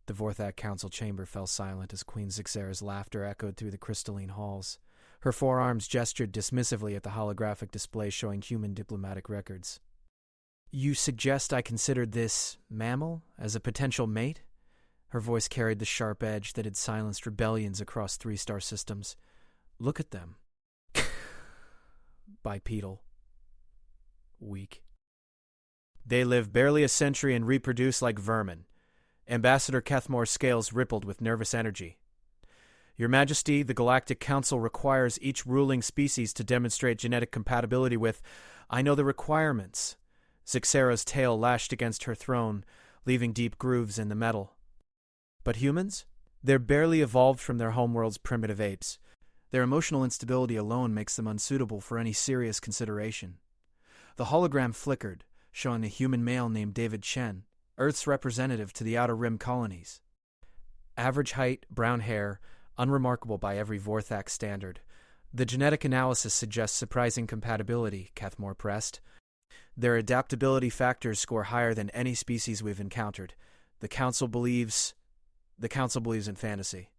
The Vorthak Council chamber fell silent as Queen Zixera's laughter echoed through the crystalline halls. Her forearms gestured dismissively at the holographic display showing human diplomatic records. "You suggest I considered this mammal as a potential mate?" Her voice carried the sharp edge that had silenced rebellions across three-star systems. "Look at them." Bipedal. Weak. "They live barely a century and reproduce like vermin." Ambassador Kethmore's scales rippled with nervous energy. "Your Majesty, the Galactic Council requires each ruling species to demonstrate genetic compatibility with— I know the requirements." Zixera's tail lashed against her throne, leaving deep grooves in the metal. "But humans? They're barely evolved from their homeworld's primitive apes. Their emotional instability alone makes them unsuitable for any serious consideration." The hologram flickered, showing a human male named David Chen, Earth's representative to the Outer Rim colonies. Average height, brown hair, unremarkable by every Vorthak standard. "The genetic analysis suggests surprising compatibility," Kethmore pressed. "Their adaptability factors score higher than any species we've encountered. The Council believes in fantasy."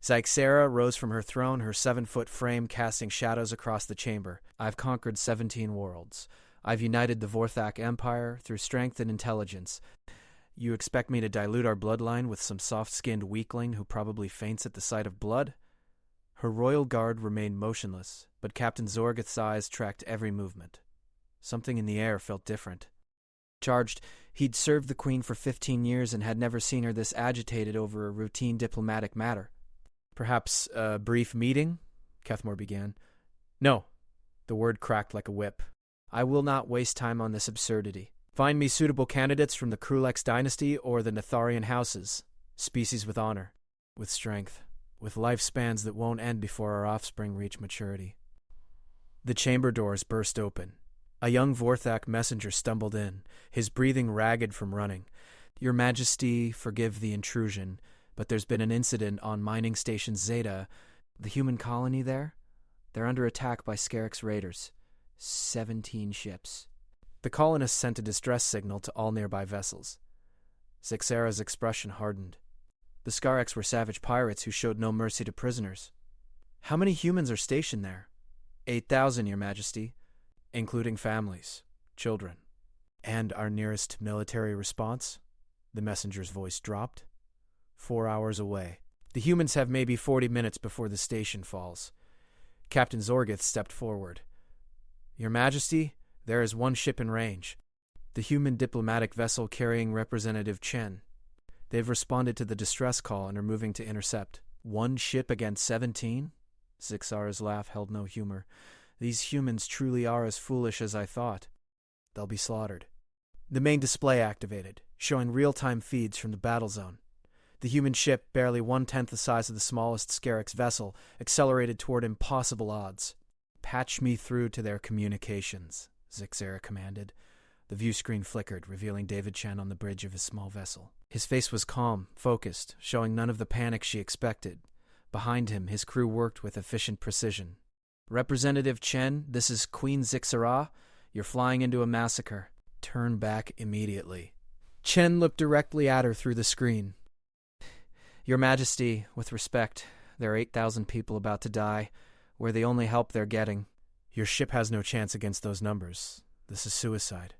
Zixera rose from her throne, her 7-foot frame casting shadows across the chamber. "I've conquered 17 worlds. I've united the Vorthak Empire through strength and intelligence. You expect me to dilute our bloodline with some soft-skinned weakling who probably faints at the sight of blood?" Her royal guard remained motionless, but Captain Zorgith's eyes tracked every movement. Something in the air felt different. Charged, he'd served the Queen for 15 years and had never seen her this agitated over a routine diplomatic matter. "Perhaps a brief meeting?" Kethmore began. "No." The word cracked like a whip. "I will not waste time on this absurdity. Find me suitable candidates from the Krulex dynasty or the Netharian houses. Species with honor, with strength, with lifespans that won't end before our offspring reach maturity." The chamber doors burst open. A young Vorthak messenger stumbled in, his breathing ragged from running. "Your Majesty, forgive the intrusion, but there's been an incident on Mining Station Zeta. The human colony there? They're under attack by Scarix raiders. 17 ships." The colonists sent a distress signal to all nearby vessels. Zixera's expression hardened. The Scarix were savage pirates who showed no mercy to prisoners. "How many humans are stationed there?" 8,000, Your Majesty, including families, children. "And our nearest military response?" The messenger's voice dropped. 4 hours away. The humans have maybe 40 minutes before the station falls." Captain Zorgith stepped forward. "Your Majesty, there is one ship in range. The human diplomatic vessel carrying Representative Chen. They've responded to the distress call and are moving to intercept." "One ship against 17? Zixara's laugh held no humor. "These humans truly are as foolish as I thought. They'll be slaughtered." The main display activated, showing real-time feeds from the battle zone. The human ship, barely 1/10 the size of the smallest Scarix vessel, accelerated toward impossible odds. "Patch me through to their communications," Zixera commanded. The view screen flickered, revealing David Chen on the bridge of his small vessel. His face was calm, focused, showing none of the panic she expected. Behind him, his crew worked with efficient precision. "Representative Chen, this is Queen Zixera. You're flying into a massacre. Turn back immediately." Chen looked directly at her through the screen. "Your Majesty, with respect, there are 8,000 people about to die. We're the only help they're getting." "Your ship has no chance against those numbers. This is suicide."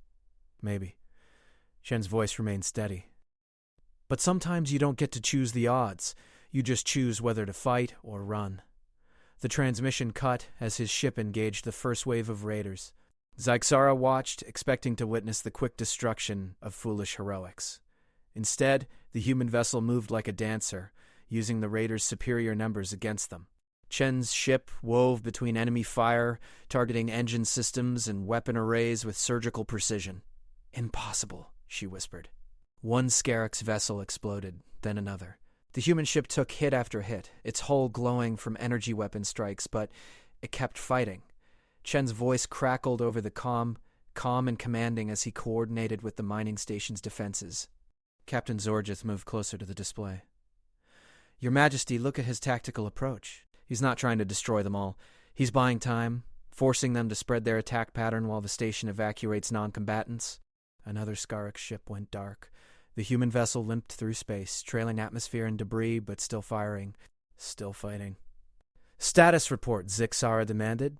"Maybe." Chen's voice remained steady. "But sometimes you don't get to choose the odds. You just choose whether to fight or run." The transmission cut as his ship engaged the first wave of raiders. Zixera watched, expecting to witness the quick destruction of foolish heroics. Instead, the human vessel moved like a dancer, using the raiders' superior numbers against them. Chen's ship wove between enemy fire, targeting engine systems and weapon arrays with surgical precision. "Impossible," she whispered. One Scarix vessel exploded, then another. The human ship took hit after hit, its hull glowing from energy weapon strikes, but it kept fighting. Chen's voice crackled over the calm and commanding as he coordinated with the mining station's defenses. Captain Zorgith moved closer to the display. "Your Majesty, look at his tactical approach. He's not trying to destroy them all. He's buying time, forcing them to spread their attack pattern while the station evacuates non-combatants." Another Scarix ship went dark. The human vessel limped through space, trailing atmosphere and debris, but still firing. Still fighting. "Status report," Zixara demanded.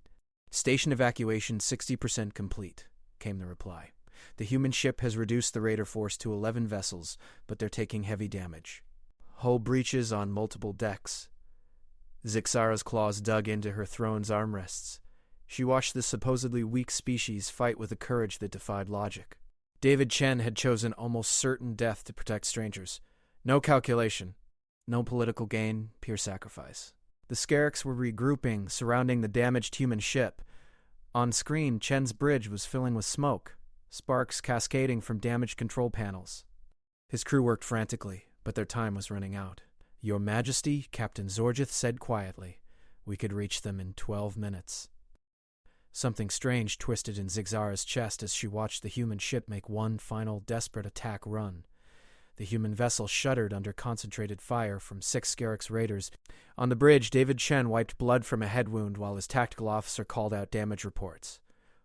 "Station evacuation 60% complete," came the reply. "The human ship has reduced the raider force to 11 vessels, but they're taking heavy damage. Hull breaches on multiple decks." Zixara's claws dug into her throne's armrests. She watched the supposedly weak species fight with a courage that defied logic. David Chen had chosen almost certain death to protect strangers. No calculation, no political gain, pure sacrifice. The Scarix were regrouping, surrounding the damaged human ship. On screen, Chen's bridge was filling with smoke, sparks cascading from damaged control panels. His crew worked frantically, but their time was running out. "Your Majesty," Captain Zorgith said quietly, "we could reach them in 12 minutes. Something strange twisted in Zixara's chest as she watched the human ship make one final desperate attack run. The human vessel shuddered under concentrated fire from 6 Scarix raiders. On the bridge, David Chen wiped blood from a head wound while his tactical officer called out damage reports.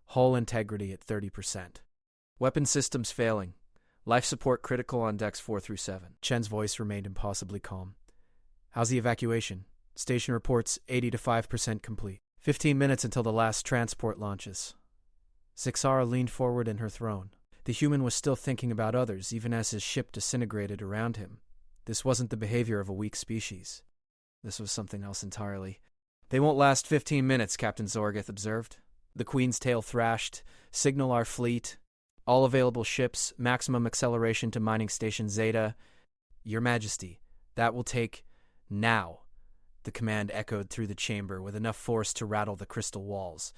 Hull integrity at 30%. Weapon systems failing. Life support critical on decks 4 through 7. Chen's voice remained impossibly calm. "How's the evacuation?" "Station reports 80 to 5% complete. 15 minutes until the last transport launches." Zixara leaned forward in her throne. The human was still thinking about others, even as his ship disintegrated around him. This wasn't the behavior of a weak species. This was something else entirely. "They won't last 15 minutes, Captain Zorgith observed. The Queen's tail thrashed. "Signal our fleet. All available ships, maximum acceleration to mining station Zeta." "Your Majesty, that will take now." The command echoed through the chamber with enough force to rattle the crystal walls.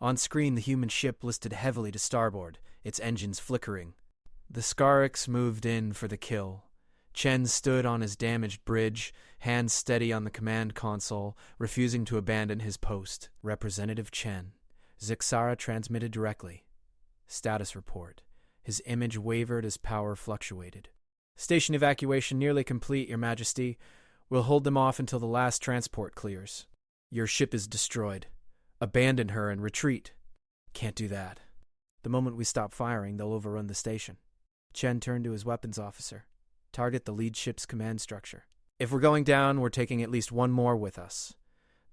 On screen, the human ship listed heavily to starboard, its engines flickering. The Scarix moved in for the kill. Chen stood on his damaged bridge, hands steady on the command console, refusing to abandon his post. "Representative Chen." Zixara transmitted directly. Status report. His image wavered as power fluctuated. "Station evacuation nearly complete, Your Majesty. We'll hold them off until the last transport clears." "Your ship is destroyed. Abandon her and retreat." "Can't do that. The moment we stop firing, they'll overrun the station." Chen turned to his weapons officer. "Target the lead ship's command structure. If we're going down, we're taking at least one more with us."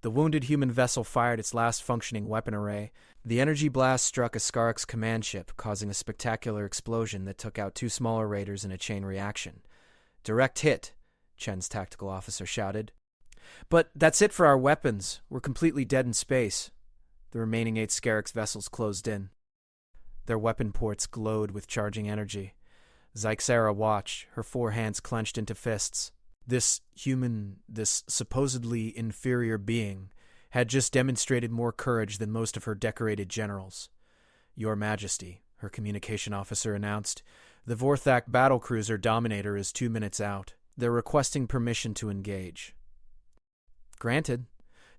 The wounded human vessel fired its last functioning weapon array. The energy blast struck a Scarix command ship, causing a spectacular explosion that took out 2 smaller raiders in a chain reaction. "Direct hit," Chen's tactical officer shouted. "But that's it for our weapons. We're completely dead in space." The remaining 8 Scarix vessels closed in. Their weapon ports glowed with charging energy. Zixara watched, her 4 hands clenched into fists. This human, this supposedly inferior being, had just demonstrated more courage than most of her decorated generals. "Your Majesty," her communication officer announced, "the Vorthak battlecruiser Dominator is 2 minutes out. They're requesting permission to engage." "Granted.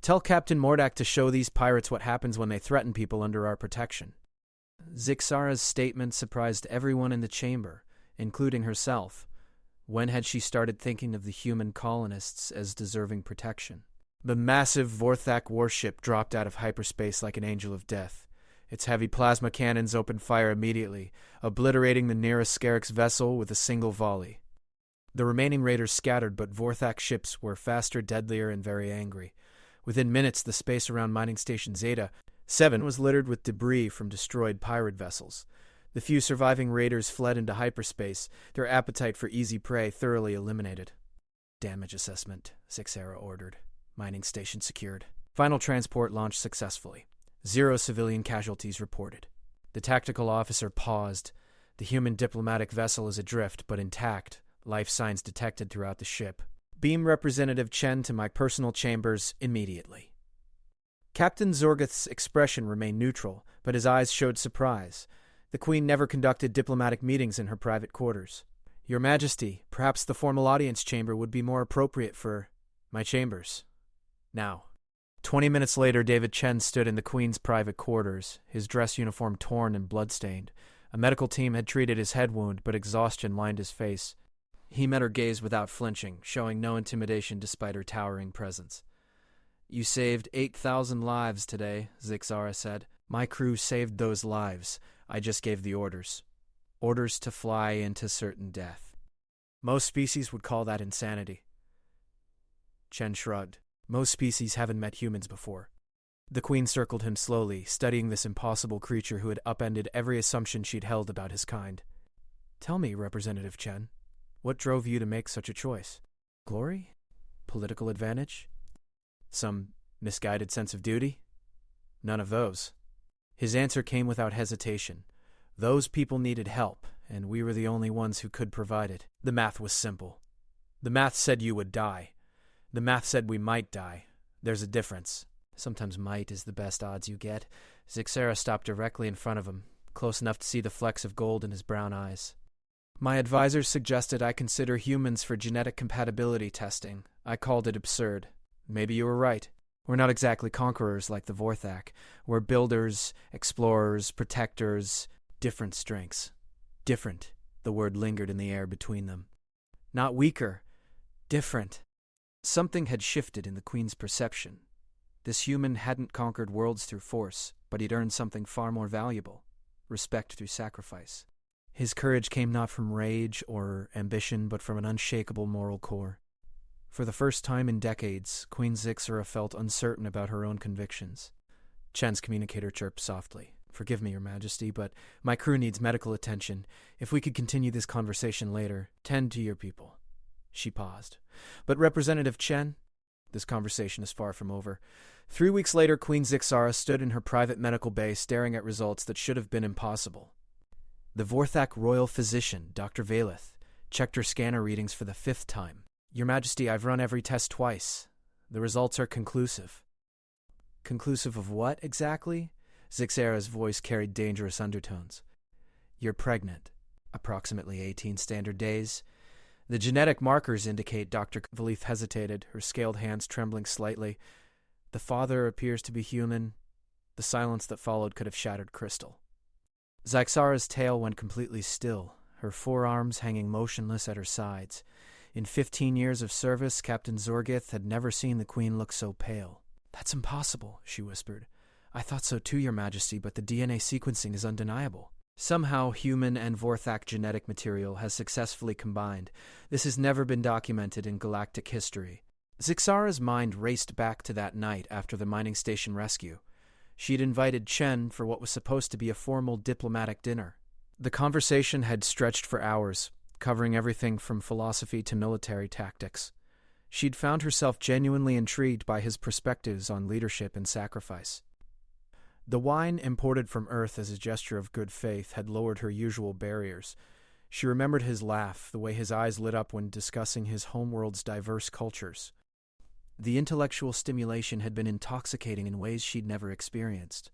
Tell Captain Mordak to show these pirates what happens when they threaten people under our protection." Zixara's statement surprised everyone in the chamber, including herself. When had she started thinking of the human colonists as deserving protection? The massive Vorthak warship dropped out of hyperspace like an angel of death. Its heavy plasma cannons opened fire immediately, obliterating the nearest Scarix vessel with a single volley. The remaining raiders scattered, but Vorthak ships were faster, deadlier, and very angry. Within minutes, the space around mining station Zeta 7 was littered with debris from destroyed pirate vessels. The few surviving raiders fled into hyperspace, their appetite for easy prey thoroughly eliminated. "Damage assessment," Zixara ordered. "Mining station secured. Final transport launched successfully. 0 civilian casualties reported." The tactical officer paused. The human diplomatic vessel is adrift, but intact. Life signs detected throughout the ship. "Beam Representative Chen to my personal chambers immediately." Captain Zorgith's expression remained neutral, but his eyes showed surprise. The Queen never conducted diplomatic meetings in her private quarters. "Your Majesty, perhaps the formal audience chamber would be more appropriate for my chambers. Now." 20 minutes later, David Chen stood in the Queen's private quarters, his dress uniform torn and bloodstained. A medical team had treated his head wound, but exhaustion lined his face. He met her gaze without flinching, showing no intimidation despite her towering presence. "You saved 8,000 lives today," Zixara said. "My crew saved those lives. I just gave the orders. Orders to fly into certain death." Most species would call that insanity. Chen shrugged. Most species haven't met humans before. The Queen circled him slowly, studying this impossible creature who had upended every assumption she'd held about his kind. Tell me, Representative Chen, what drove you to make such a choice? Glory? Political advantage? Some misguided sense of duty? None of those. His answer came without hesitation. Those people needed help, and we were the only ones who could provide it. The math was simple. The math said you would die. The math said we might die. There's a difference. Sometimes might is the best odds you get. Zixera stopped directly in front of him, close enough to see the flecks of gold in his brown eyes. My advisors suggested I consider humans for genetic compatibility testing. I called it absurd. Maybe you were right. We're not exactly conquerors like the Vorthak. We're builders, explorers, protectors, different strengths. Different. The word lingered in the air between them. Not weaker. Different. Something had shifted in the Queen's perception. This human hadn't conquered worlds through force, but he'd earned something far more valuable. Respect through sacrifice. His courage came not from rage or ambition, but from an unshakable moral core. For the first time in decades, Queen Zixera felt uncertain about her own convictions. Chen's communicator chirped softly. Forgive me, Your Majesty, but my crew needs medical attention. If we could continue this conversation later, tend to your people. She paused. But Representative Chen, this conversation is far from over. 3 weeks later, Queen Zixera stood in her private medical bay staring at results that should have been impossible. The Vorthak royal physician, Dr. Valeth, checked her scanner readings for the 5th time. Your Majesty, I've run every test twice. The results are conclusive. Conclusive of what, exactly? Zixera's voice carried dangerous undertones. You're pregnant. Approximately 18 standard days. The genetic markers indicate, Dr. Valeth hesitated, her scaled hands trembling slightly. The father appears to be human. The silence that followed could have shattered crystal. Zixera's tail went completely still, her forearms hanging motionless at her sides. In 15 years of service, Captain Zorgith had never seen the Queen look so pale. That's impossible, she whispered. I thought so too, Your Majesty, but the DNA sequencing is undeniable. Somehow, human and Vorthak genetic material has successfully combined. This has never been documented in galactic history. Zixera's mind raced back to that night after the mining station rescue. She'd invited Chen for what was supposed to be a formal diplomatic dinner. The conversation had stretched for hours, covering everything from philosophy to military tactics. She'd found herself genuinely intrigued by his perspectives on leadership and sacrifice. The wine imported from Earth as a gesture of good faith had lowered her usual barriers. She remembered his laugh, the way his eyes lit up when discussing his homeworld's diverse cultures. The intellectual stimulation had been intoxicating in ways she'd never experienced.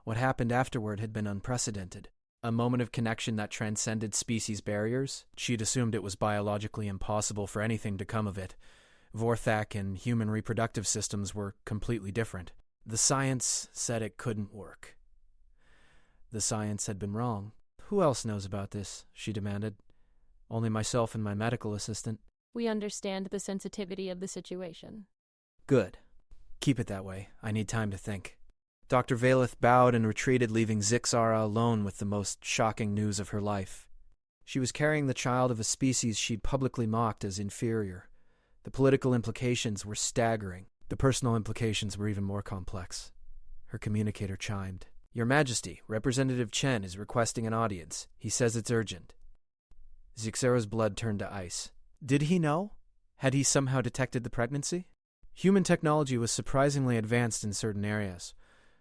What happened afterward had been unprecedented. A moment of connection that transcended species barriers. She'd assumed it was biologically impossible for anything to come of it. Vorthak and human reproductive systems were completely different. The science said it couldn't work. The science had been wrong. Who else knows about this? She demanded. Only myself and my medical assistant. We understand the sensitivity of the situation. Good. Keep it that way. I need time to think. Dr. Valeth bowed and retreated, leaving Zixera alone with the most shocking news of her life. She was carrying the child of a species she'd publicly mocked as inferior. The political implications were staggering. The personal implications were even more complex. Her communicator chimed. Your Majesty, Representative Chen is requesting an audience. He says it's urgent. Zixera's blood turned to ice. Did he know? Had he somehow detected the pregnancy? Human technology was surprisingly advanced in certain areas.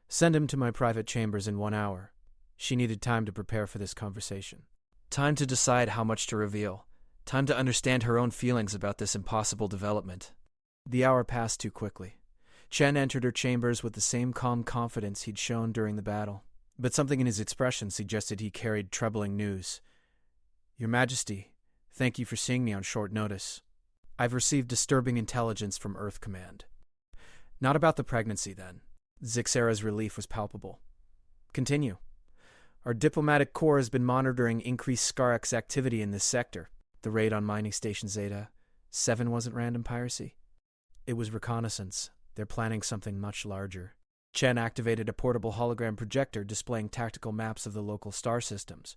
Send him to my private chambers in 1 hour. She needed time to prepare for this conversation. Time to decide how much to reveal. Time to understand her own feelings about this impossible development. The hour passed too quickly. Chen entered her chambers with the same calm confidence he'd shown during the battle. But something in his expression suggested he carried troubling news. Your Majesty, thank you for seeing me on short notice. I've received disturbing intelligence from Earth Command. Not about the pregnancy, then. Zixera's relief was palpable. Continue. Our diplomatic corps has been monitoring increased Scarx activity in this sector. The raid on mining station Zeta. 7 wasn't random piracy. It was reconnaissance. They're planning something much larger. Chen activated a portable hologram projector displaying tactical maps of the local star systems.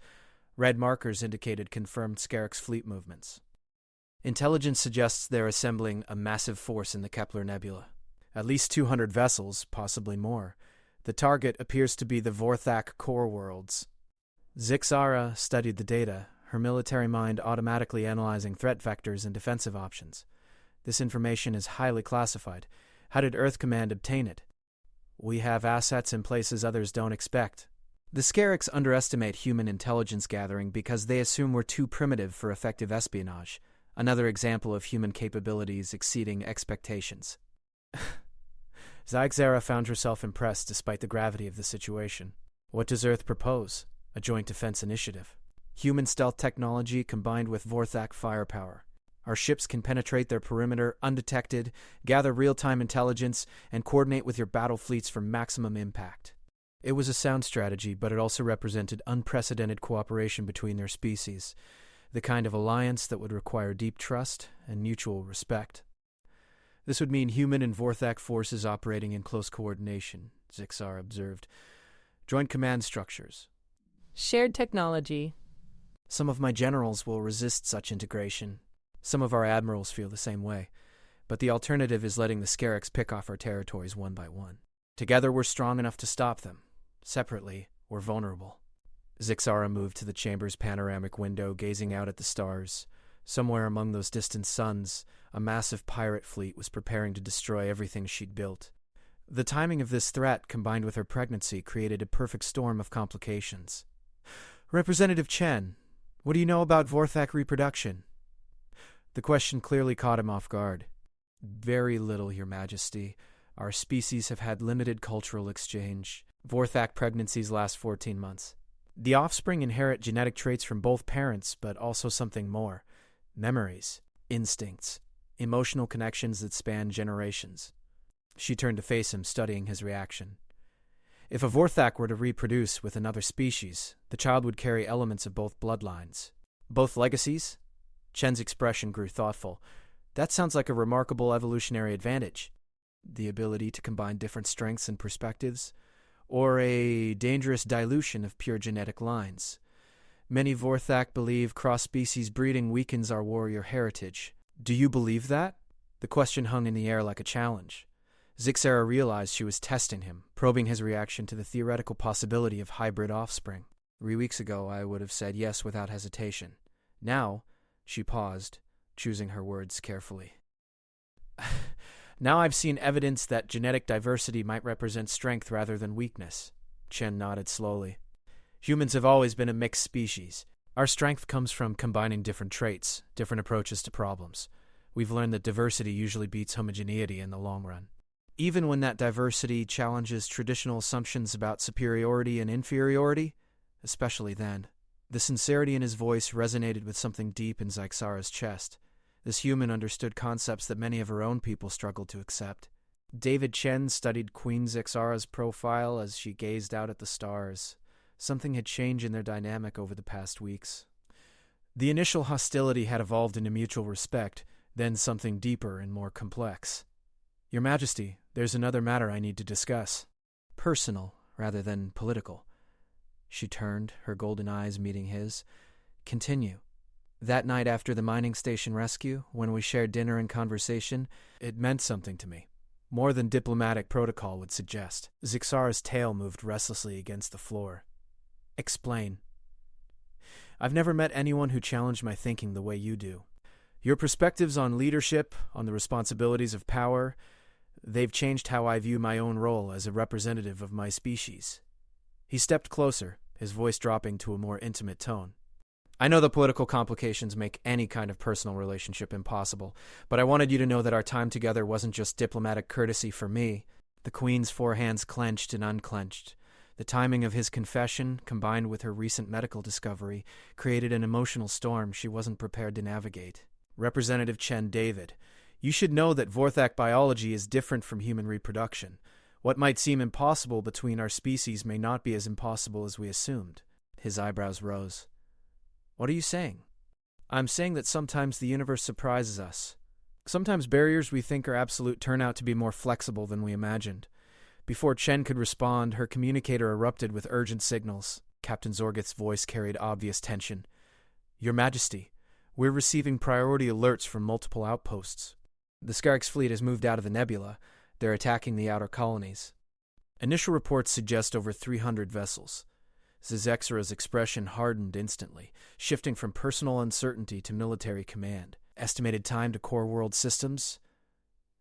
Red markers indicated confirmed Scarx fleet movements. Intelligence suggests they're assembling a massive force in the Kepler Nebula. At least 200 vessels, possibly more. The target appears to be the Vorthak core worlds. Zixara studied the data, her military mind automatically analyzing threat vectors and defensive options. This information is highly classified. How did Earth Command obtain it? We have assets in places others don't expect. The Scarix underestimate human intelligence gathering because they assume we're too primitive for effective espionage. Another example of human capabilities exceeding expectations. Zixara found herself impressed despite the gravity of the situation. What does Earth propose? A joint defense initiative. Human stealth technology combined with Vorthak firepower. Our ships can penetrate their perimeter undetected, gather real-time intelligence, and coordinate with your battle fleets for maximum impact. It was a sound strategy, but it also represented unprecedented cooperation between their species, the kind of alliance that would require deep trust and mutual respect. This would mean human and Vorthak forces operating in close coordination, Zixar observed. Joint command structures. Shared technology. Some of my generals will resist such integration. Some of our admirals feel the same way. But the alternative is letting the Scarix pick off our territories one by one. Together we're strong enough to stop them. Separately, we're vulnerable. Zixara moved to the chamber's panoramic window, gazing out at the stars. Somewhere among those distant suns, a massive pirate fleet was preparing to destroy everything she'd built. The timing of this threat, combined with her pregnancy, created a perfect storm of complications. Representative Chen, what do you know about Vorthak reproduction? The question clearly caught him off guard. Very little, Your Majesty. Our species have had limited cultural exchange. Vorthak pregnancies last 14 months. The offspring inherit genetic traits from both parents, but also something more. Memories, instincts, emotional connections that span generations. She turned to face him, studying his reaction. If a Vorthak were to reproduce with another species, the child would carry elements of both bloodlines. Both legacies? Chen's expression grew thoughtful. That sounds like a remarkable evolutionary advantage. The ability to combine different strengths and perspectives, or a dangerous dilution of pure genetic lines. Many Vorthak believe cross-species breeding weakens our warrior heritage. Do you believe that? The question hung in the air like a challenge. Zixara realized she was testing him, probing his reaction to the theoretical possibility of hybrid offspring. 3 weeks ago, I would have said yes without hesitation. Now, she paused, choosing her words carefully. Now I've seen evidence that genetic diversity might represent strength rather than weakness. Chen nodded slowly. Humans have always been a mixed species. Our strength comes from combining different traits, different approaches to problems. We've learned that diversity usually beats homogeneity in the long run. Even when that diversity challenges traditional assumptions about superiority and inferiority, especially then. The sincerity in his voice resonated with something deep in Zixara's chest. This human understood concepts that many of her own people struggled to accept. David Chen studied Queen Zixara's profile as she gazed out at the stars. Something had changed in their dynamic over the past weeks. The initial hostility had evolved into mutual respect, then something deeper and more complex. Your Majesty, there's another matter I need to discuss. Personal, rather than political. She turned, her golden eyes meeting his. Continue. That night after the mining station rescue, when we shared dinner and conversation, it meant something to me. More than diplomatic protocol would suggest. Zixara's tail moved restlessly against the floor. Explain. I've never met anyone who challenged my thinking the way you do. Your perspectives on leadership, on the responsibilities of power, they've changed how I view my own role as a representative of my species. He stepped closer, his voice dropping to a more intimate tone. I know the political complications make any kind of personal relationship impossible, but I wanted you to know that our time together wasn't just diplomatic courtesy for me. The Queen's four hands clenched and unclenched. The timing of his confession, combined with her recent medical discovery, created an emotional storm she wasn't prepared to navigate. Representative Chen David, you should know that Vorthak biology is different from human reproduction. What might seem impossible between our species may not be as impossible as we assumed. His eyebrows rose. What are you saying? I'm saying that sometimes the universe surprises us. Sometimes barriers we think are absolute turn out to be more flexible than we imagined. Before Chen could respond, her communicator erupted with urgent signals. Captain Zorgith's voice carried obvious tension. Your Majesty, We're receiving priority alerts from multiple outposts. The Scarix fleet has moved out of the nebula. They're attacking the outer colonies. Initial reports suggest over 300 vessels. Zixara's expression hardened instantly, shifting from personal uncertainty to military command. Estimated time to core world systems?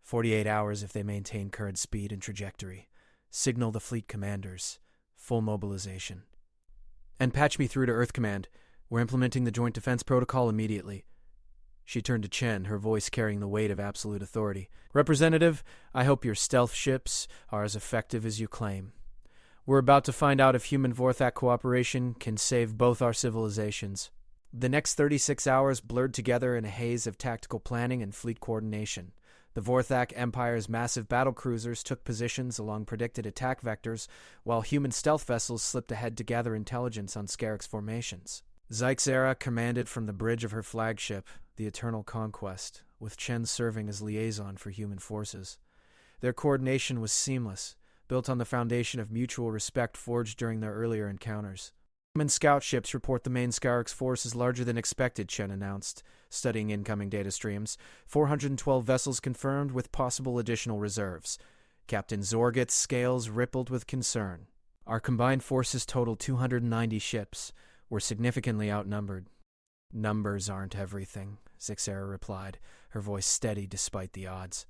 48 hours if they maintain current speed and trajectory. Signal the fleet commanders. Full mobilization. And patch me through to Earth Command. We're implementing the Joint Defense Protocol immediately. She turned to Chen, her voice carrying the weight of absolute authority. Representative, I hope your stealth ships are as effective as you claim. We're about to find out if human Vorthak cooperation can save both our civilizations. The next 36 hours blurred together in a haze of tactical planning and fleet coordination. The Vorthak Empire's massive battlecruisers took positions along predicted attack vectors, while human stealth vessels slipped ahead to gather intelligence on Scarix formations. Zixara commanded from the bridge of her flagship, the Eternal Conquest, with Chen serving as liaison for human forces. Their coordination was seamless, built on the foundation of mutual respect forged during their earlier encounters. Human scout ships report the main Scarix force is larger than expected, Chen announced, studying incoming data streams. 412 vessels confirmed with possible additional reserves. Captain Zorget's scales rippled with concern. Our combined forces total 290 ships. We're significantly outnumbered. Numbers aren't everything, Zixara replied, her voice steady despite the odds.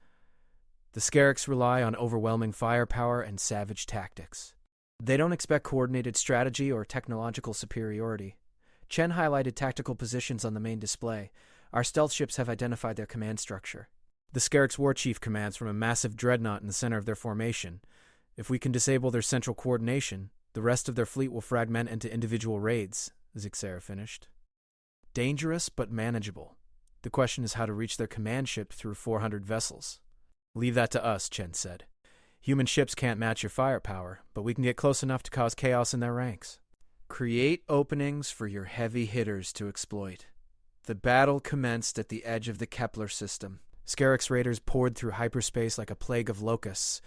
The Scarix rely on overwhelming firepower and savage tactics. They don't expect coordinated strategy or technological superiority. Chen highlighted tactical positions on the main display. Our stealth ships have identified their command structure. The Scarix war chief commands from a massive dreadnought in the center of their formation. If we can disable their central coordination, the rest of their fleet will fragment into individual raids, Zixara finished. Dangerous but manageable. The question is how to reach their command ship through 400 vessels. Leave that to us, Chen said. Human ships can't match your firepower, but we can get close enough to cause chaos in their ranks. Create openings for your heavy hitters to exploit. The battle commenced at the edge of the Kepler system. Scarix raiders poured through hyperspace like a plague of locusts,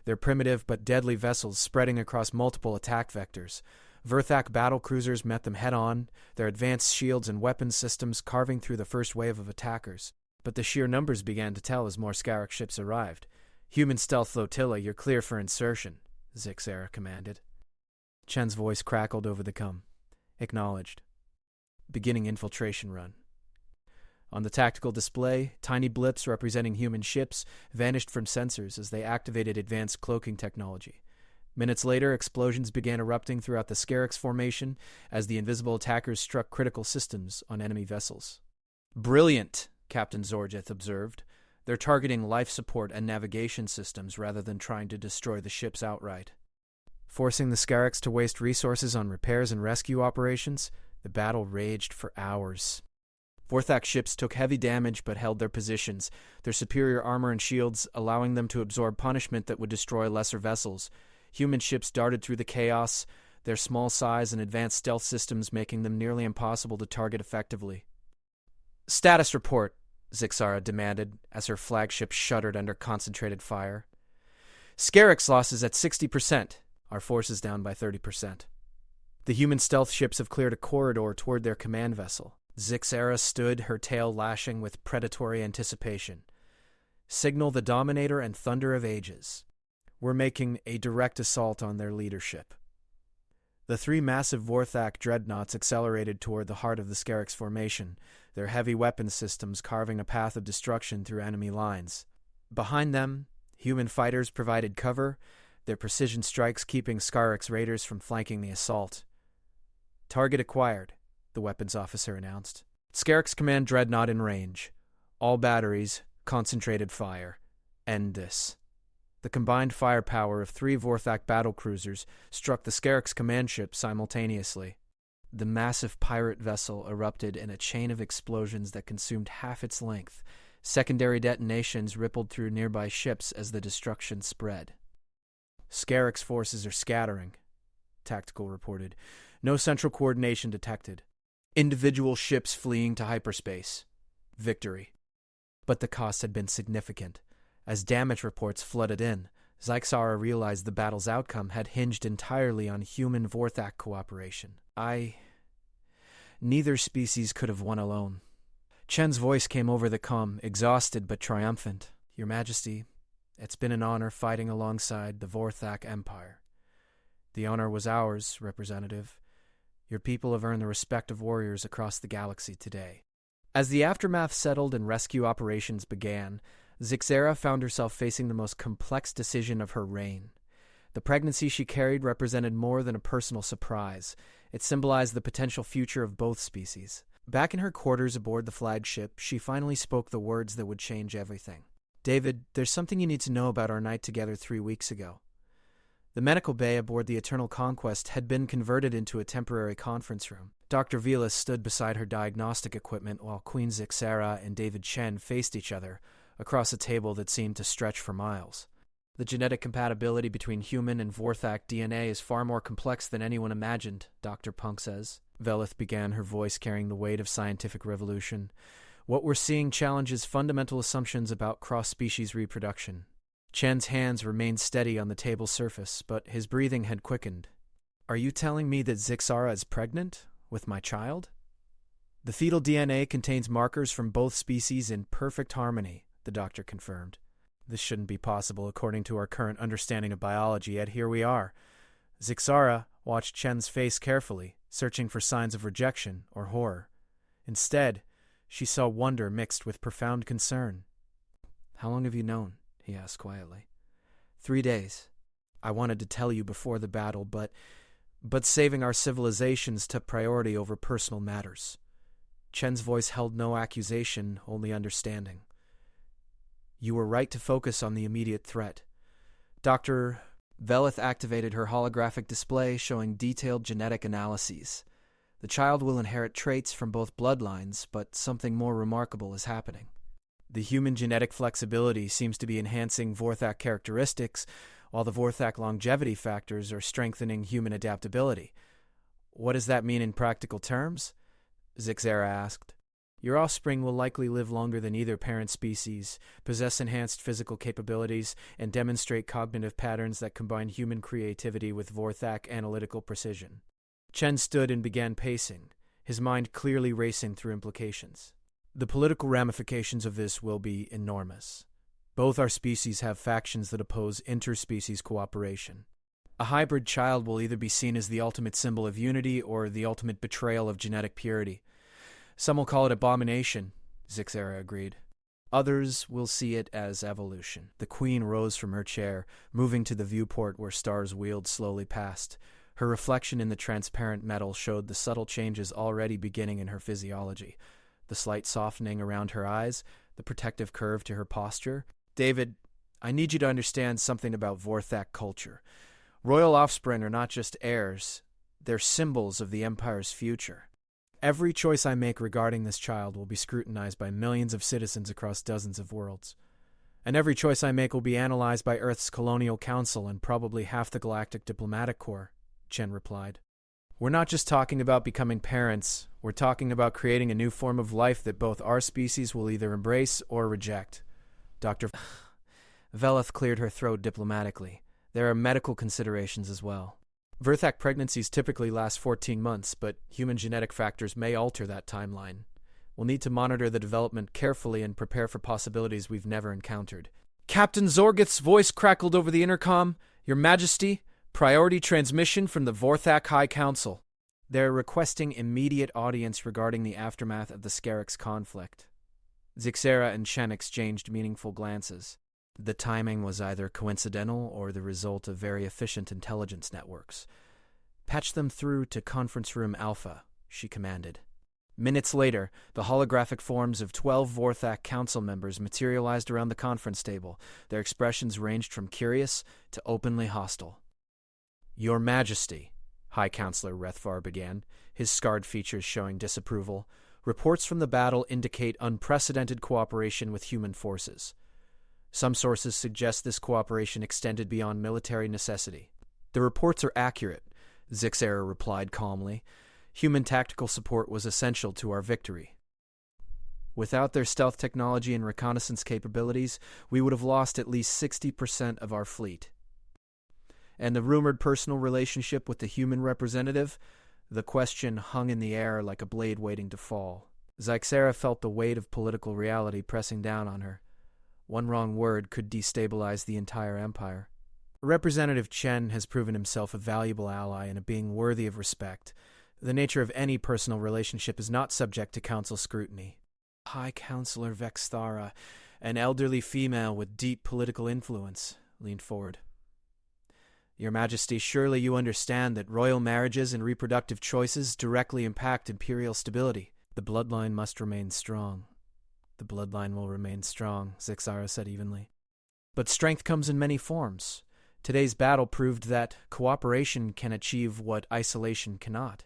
their primitive but deadly vessels spreading across multiple attack vectors. Vorthak battlecruisers met them head-on, their advanced shields and weapons systems carving through the first wave of attackers. But the sheer numbers began to tell as more Scarix ships arrived. Human stealth flotilla, you're clear for insertion, Zixara commanded. Chen's voice crackled over the com. Acknowledged. Beginning infiltration run. On the tactical display, tiny blips representing human ships vanished from sensors as they activated advanced cloaking technology. Minutes later, explosions began erupting throughout the Scarix formation as the invisible attackers struck critical systems on enemy vessels. Brilliant, Captain Zorget observed. They're targeting life support and navigation systems rather than trying to destroy the ships outright. Forcing the Scarix to waste resources on repairs and rescue operations, the battle raged for hours. Vorthak ships took heavy damage but held their positions, their superior armor and shields allowing them to absorb punishment that would destroy lesser vessels. Human ships darted through the chaos, their small size and advanced stealth systems making them nearly impossible to target effectively. Status report, Zixara demanded as her flagship shuddered under concentrated fire. Scarix losses at 60%. Our forces down by 30%. The human stealth ships have cleared a corridor toward their command vessel. Zixara stood, her tail lashing with predatory anticipation. Signal the Dominator and Thunder of Ages. We're making a direct assault on their leadership. The three massive Vorthak dreadnoughts accelerated toward the heart of the Scarix formation, their heavy weapon systems carving a path of destruction through enemy lines. Behind them, human fighters provided cover, their precision strikes keeping Scarix raiders from flanking the assault. Target acquired, the weapons officer announced. Scarix Command dreadnought in range. All batteries, concentrated fire. End this. The combined firepower of 3 Vorthak battlecruisers struck the Scarix command ship simultaneously. The massive pirate vessel erupted in a chain of explosions that consumed half its length. Secondary detonations rippled through nearby ships as the destruction spread. Scarix forces are scattering, Tactical reported. No central coordination detected. Individual ships fleeing to hyperspace. Victory. But the cost had been significant. As damage reports flooded in, Zixara realized the battle's outcome had hinged entirely on human Vorthak cooperation. Neither species could have won alone. Chen's voice came over the comm, exhausted but triumphant. Your Majesty, it's been an honor fighting alongside the Vorthak Empire. The honor was ours, Representative. Your people have earned the respect of warriors across the galaxy today. As the aftermath settled and rescue operations began, Zixera found herself facing the most complex decision of her reign. The pregnancy she carried represented more than a personal surprise. It symbolized the potential future of both species. Back in her quarters aboard the flagship, she finally spoke the words that would change everything. David, there's something you need to know about our night together 3 weeks ago. The medical bay aboard the Eternal Conquest had been converted into a temporary conference room. Dr. Velas stood beside her diagnostic equipment while Queen Zixera and David Chen faced each other across a table that seemed to stretch for miles. The genetic compatibility between human and Vorthak DNA is far more complex than anyone imagined, Dr. Punk says. Velith began, her voice carrying the weight of scientific revolution. What we're seeing challenges fundamental assumptions about cross-species reproduction. Chen's hands remained steady on the table's surface, but his breathing had quickened. Are you telling me that Zixara is pregnant with my child? The fetal DNA contains markers from both species in perfect harmony, the doctor confirmed. This shouldn't be possible according to our current understanding of biology, yet here we are. Zixara watched Chen's face carefully, searching for signs of rejection or horror. Instead, she saw wonder mixed with profound concern. How long have you known? He asked quietly. 3 days. I wanted to tell you before the battle, but saving our civilizations took priority over personal matters. Chen's voice held no accusation, only understanding. You were right to focus on the immediate threat. Dr. Velith activated her holographic display showing detailed genetic analyses. The child will inherit traits from both bloodlines, but something more remarkable is happening. The human genetic flexibility seems to be enhancing Vorthak characteristics, while the Vorthak longevity factors are strengthening human adaptability. What does that mean in practical terms? Zixera asked. Your offspring will likely live longer than either parent species, possess enhanced physical capabilities, and demonstrate cognitive patterns that combine human creativity with Vorthak analytical precision. Chen stood and began pacing, his mind clearly racing through implications. The political ramifications of this will be enormous. Both our species have factions that oppose interspecies cooperation. A hybrid child will either be seen as the ultimate symbol of unity or the ultimate betrayal of genetic purity. Some will call it abomination, Zixera agreed. Others will see it as evolution. The queen rose from her chair, moving to the viewport where stars wheeled slowly past. Her reflection in the transparent metal showed the subtle changes already beginning in her physiology. The slight softening around her eyes, the protective curve to her posture. David, I need you to understand something about Vorthak culture. Royal offspring are not just heirs, they're symbols of the Empire's future. Every choice I make regarding this child will be scrutinized by millions of citizens across dozens of worlds. And every choice I make will be analyzed by Earth's Colonial Council and probably half the Galactic Diplomatic Corps, Chen replied. We're not just talking about becoming parents, we're talking about creating a new form of life that both our species will either embrace or reject. Dr. Velith cleared her throat diplomatically. There are medical considerations as well. Vorthak pregnancies typically last 14 months, but human genetic factors may alter that timeline. We'll need to monitor the development carefully and prepare for possibilities we've never encountered. Captain Zorgith's voice crackled over the intercom. Your Majesty, priority transmission from the Vorthak High Council. They're requesting immediate audience regarding the aftermath of the Scarix conflict. Zixera and Chen exchanged meaningful glances. The timing was either coincidental or the result of very efficient intelligence networks. Patch them through to Conference Room Alpha, she commanded. Minutes later, the holographic forms of 12 Vorthak council members materialized around the conference table. Their expressions ranged from curious to openly hostile. Your Majesty, High Counselor Rethvar began, his scarred features showing disapproval. Reports from the battle indicate unprecedented cooperation with human forces. Some sources suggest this cooperation extended beyond military necessity. The reports are accurate, Zixera replied calmly. Human tactical support was essential to our victory. Without their stealth technology and reconnaissance capabilities, we would have lost at least 60% of our fleet. And the rumored personal relationship with the human representative? The question hung in the air like a blade waiting to fall. Zyxera felt the weight of political reality pressing down on her. One wrong word could destabilize the entire empire. Representative Chen has proven himself a valuable ally and a being worthy of respect. The nature of any personal relationship is not subject to council scrutiny. High Counselor Vexthara, an elderly female with deep political influence, leaned forward. Your Majesty, surely you understand that royal marriages and reproductive choices directly impact imperial stability. The bloodline must remain strong. The bloodline will remain strong, Zyxera said evenly. But strength comes in many forms. Today's battle proved that cooperation can achieve what isolation cannot.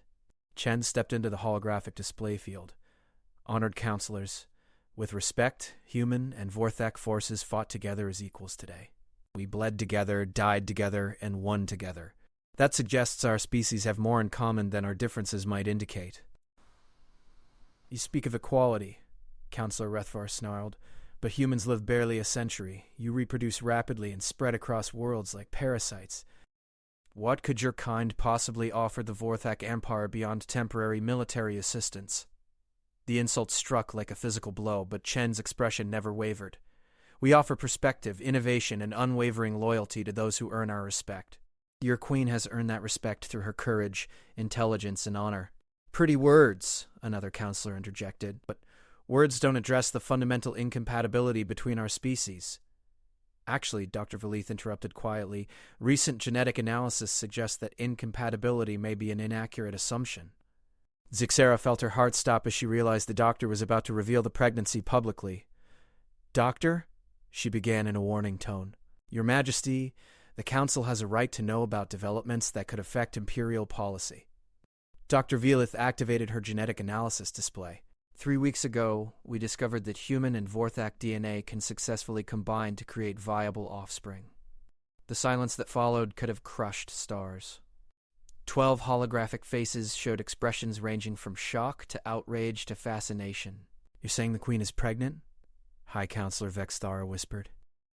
Chen stepped into the holographic display field. Honored counselors, with respect, human and Vorthak forces fought together as equals today. We bled together, died together, and won together. That suggests our species have more in common than our differences might indicate. You speak of equality, Counselor Rethvar snarled, but humans live barely a century. You reproduce rapidly and spread across worlds like parasites. What could your kind possibly offer the Vorthak Empire beyond temporary military assistance? The insult struck like a physical blow, but Chen's expression never wavered. We offer perspective, innovation, and unwavering loyalty to those who earn our respect. Your queen has earned that respect through her courage, intelligence, and honor. Pretty words, another counselor interjected, but words don't address the fundamental incompatibility between our species. Actually, Dr. Valith interrupted quietly, recent genetic analysis suggests that incompatibility may be an inaccurate assumption. Zyxera felt her heart stop as she realized the doctor was about to reveal the pregnancy publicly. Doctor? She began in a warning tone. Your Majesty, the Council has a right to know about developments that could affect imperial policy. Dr. Velith activated her genetic analysis display. 3 weeks ago, we discovered that human and Vorthak DNA can successfully combine to create viable offspring. The silence that followed could have crushed stars. 12 holographic faces showed expressions ranging from shock to outrage to fascination. You're saying the Queen is pregnant? High Counselor Vexthara whispered.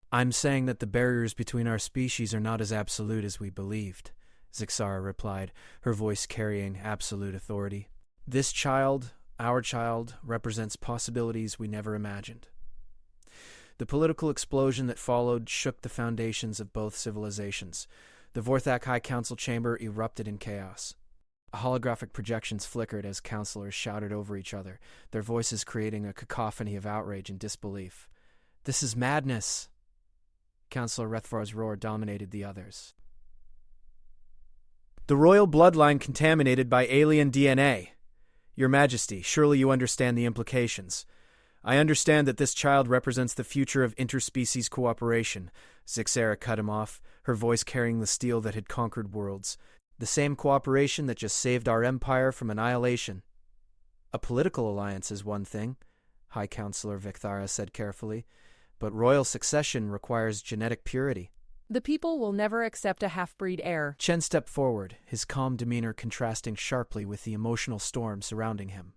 I'm saying that the barriers between our species are not as absolute as we believed, Zyxera replied, her voice carrying absolute authority. This child, our child, represents possibilities we never imagined. The political explosion that followed shook the foundations of both civilizations. The Vorthak High Council chamber erupted in chaos. Holographic projections flickered as counselors shouted over each other, their voices creating a cacophony of outrage and disbelief. This is madness! Counselor Rethvar's roar dominated the others. The royal bloodline contaminated by alien DNA. Your Majesty, surely you understand the implications. I understand that this child represents the future of interspecies cooperation. Zyxera cut him off, her voice carrying the steel that had conquered worlds. The same cooperation that just saved our empire from annihilation. A political alliance is one thing, High Counselor Vexthara said carefully, but royal succession requires genetic purity. The people will never accept a half-breed heir. Chen stepped forward, his calm demeanor contrasting sharply with the emotional storm surrounding him.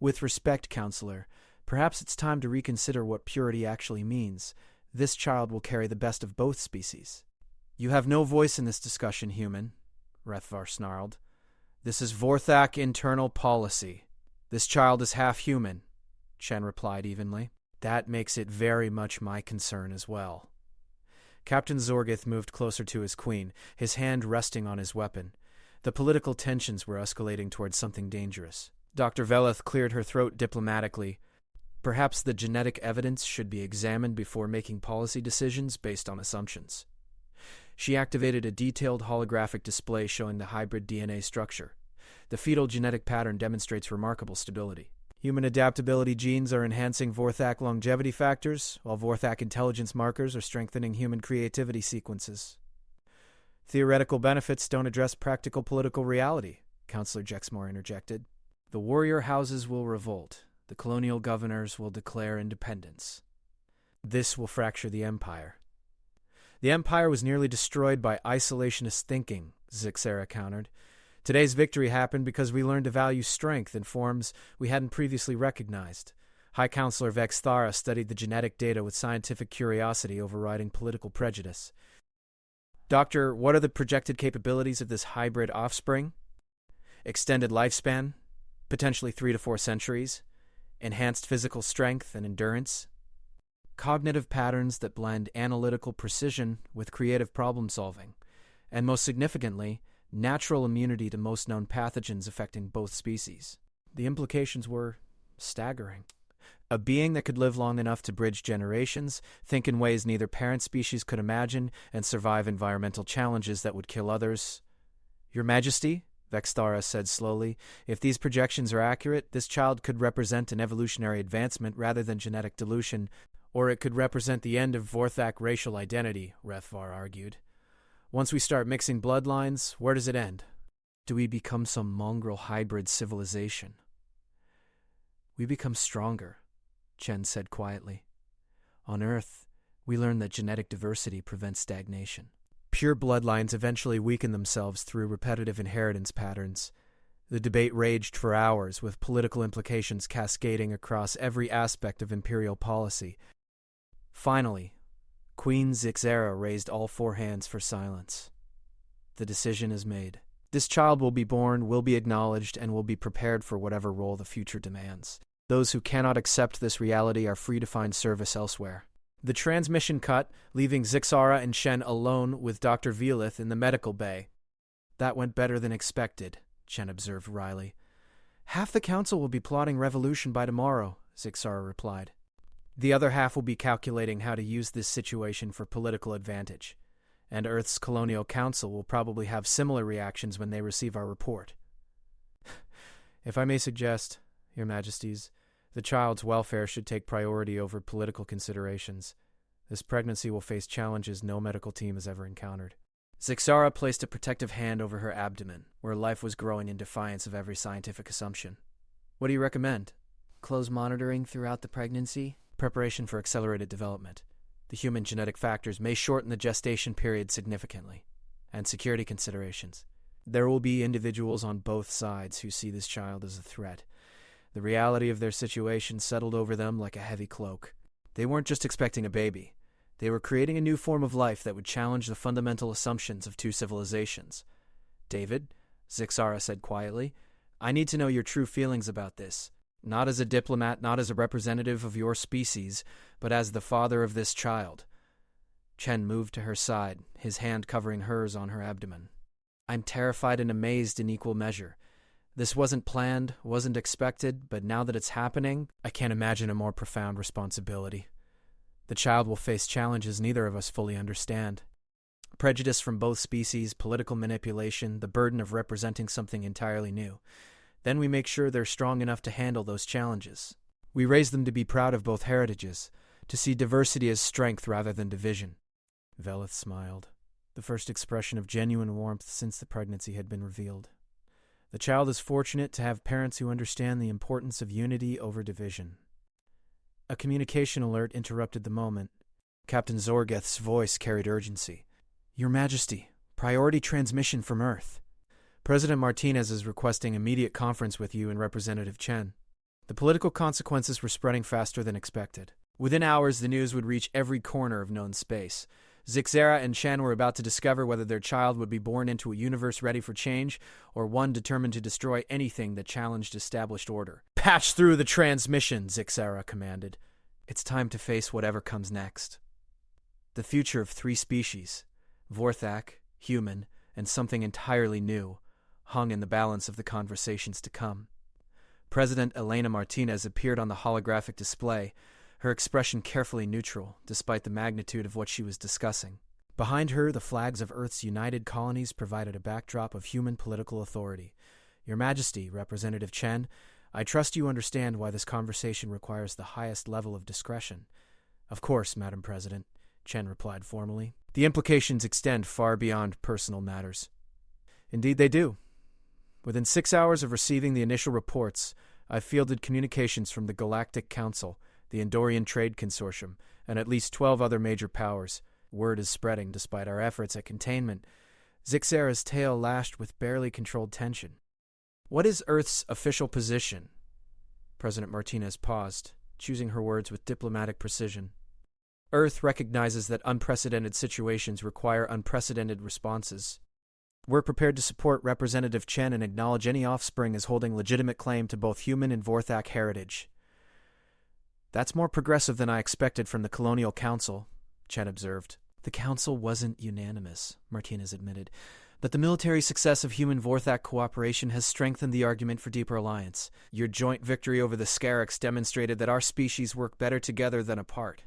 With respect, Counselor, perhaps it's time to reconsider what purity actually means. This child will carry the best of both species. You have no voice in this discussion, human, Rethvar snarled. This is Vorthak internal policy. This child is half human, Chen replied evenly. That makes it very much my concern as well. Captain Zorgith moved closer to his queen, his hand resting on his weapon. The political tensions were escalating towards something dangerous. Dr. Veleth cleared her throat diplomatically. Perhaps the genetic evidence should be examined before making policy decisions based on assumptions. She activated a detailed holographic display showing the hybrid DNA structure. The fetal genetic pattern demonstrates remarkable stability. Human adaptability genes are enhancing Vorthak longevity factors, while Vorthak intelligence markers are strengthening human creativity sequences. Theoretical benefits don't address practical political reality, Counselor Jexmore interjected. The warrior houses will revolt. The colonial governors will declare independence. This will fracture the empire. The empire was nearly destroyed by isolationist thinking, Zyxera countered. Today's victory happened because we learned to value strength in forms we hadn't previously recognized. High Counselor Vexthara studied the genetic data with scientific curiosity overriding political prejudice. Doctor, what are the projected capabilities of this hybrid offspring? Extended lifespan, potentially 3 to 4 centuries. enhanced physical strength and endurance, cognitive patterns that blend analytical precision with creative problem-solving, and most significantly, natural immunity to most known pathogens affecting both species. The implications were staggering. A being that could live long enough to bridge generations, think in ways neither parent species could imagine, and survive environmental challenges that would kill others. Your Majesty, Vexthara said slowly, if these projections are accurate, this child could represent an evolutionary advancement rather than genetic dilution, or it could represent the end of Vorthak racial identity, Rethvar argued. Once we start mixing bloodlines, where does it end? Do we become some mongrel hybrid civilization? We become stronger, Chen said quietly. On Earth, we learn that genetic diversity prevents stagnation. Pure bloodlines eventually weaken themselves through repetitive inheritance patterns. The debate raged for hours, with political implications cascading across every aspect of imperial policy. Finally, Queen Zixera raised all four hands for silence. The decision is made. This child will be born, will be acknowledged, and will be prepared for whatever role the future demands. Those who cannot accept this reality are free to find service elsewhere. The transmission cut, leaving Zixara and Chen alone with Dr. Velith in the medical bay. That went better than expected, Chen observed wryly. Half the council will be plotting revolution by tomorrow, Zixara replied. The other half will be calculating how to use this situation for political advantage. And Earth's colonial council will probably have similar reactions when they receive our report. If I may suggest, Your Majesties, the child's welfare should take priority over political considerations. This pregnancy will face challenges no medical team has ever encountered. Zixara placed a protective hand over her abdomen, where life was growing in defiance of every scientific assumption. What do you recommend? Close monitoring throughout the pregnancy? Preparation for accelerated development. The human genetic factors may shorten the gestation period significantly. And security considerations. There will be individuals on both sides who see this child as a threat. The reality of their situation settled over them like a heavy cloak. They weren't just expecting a baby. They were creating a new form of life that would challenge the fundamental assumptions of two civilizations. David, Zixara said quietly, I need to know your true feelings about this. Not as a diplomat, not as a representative of your species, but as the father of this child. Chen moved to her side, his hand covering hers on her abdomen. I'm terrified and amazed in equal measure. This wasn't planned, wasn't expected, but now that it's happening, I can't imagine a more profound responsibility. The child will face challenges neither of us fully understand. Prejudice from both species, political manipulation, the burden of representing something entirely new. Then we make sure they're strong enough to handle those challenges. We raise them to be proud of both heritages, to see diversity as strength rather than division. Velith smiled, the first expression of genuine warmth since the pregnancy had been revealed. The child is fortunate to have parents who understand the importance of unity over division. A communication alert interrupted the moment. Captain Zorgeth's voice carried urgency. Your Majesty, priority transmission from Earth. President Martinez is requesting immediate conference with you and Representative Chen. The political consequences were spreading faster than expected. Within hours, the news would reach every corner of known space. Zixera and Chen were about to discover whether their child would be born into a universe ready for change, or one determined to destroy anything that challenged established order. Patch through the transmission, Zixera commanded. It's time to face whatever comes next. The future of three species, Vorthak, human, and something entirely new, hung in the balance of the conversations to come. President Elena Martinez appeared on the holographic display, her expression carefully neutral, despite the magnitude of what she was discussing. Behind her, the flags of Earth's united colonies provided a backdrop of human political authority. Your Majesty, Representative Chen, I trust you understand why this conversation requires the highest level of discretion. Of course, Madam President, Chen replied formally. The implications extend far beyond personal matters. Indeed they do. Within 6 hours of receiving the initial reports, I fielded communications from the Galactic Council, the Andorian Trade Consortium, and at least 12 other major powers. Word is spreading despite our efforts at containment. Zixera's tail lashed with barely controlled tension. What is Earth's official position? President Martinez paused, choosing her words with diplomatic precision. Earth recognizes that unprecedented situations require unprecedented responses. We're prepared to support Representative Chen and acknowledge any offspring as holding legitimate claim to both human and Vorthak heritage. That's more progressive than I expected from the Colonial Council, Chen observed. The council wasn't unanimous, Martinez admitted, but the military success of human-Vorthak cooperation has strengthened the argument for deeper alliance. Your joint victory over the Scarix demonstrated that our species work better together than apart.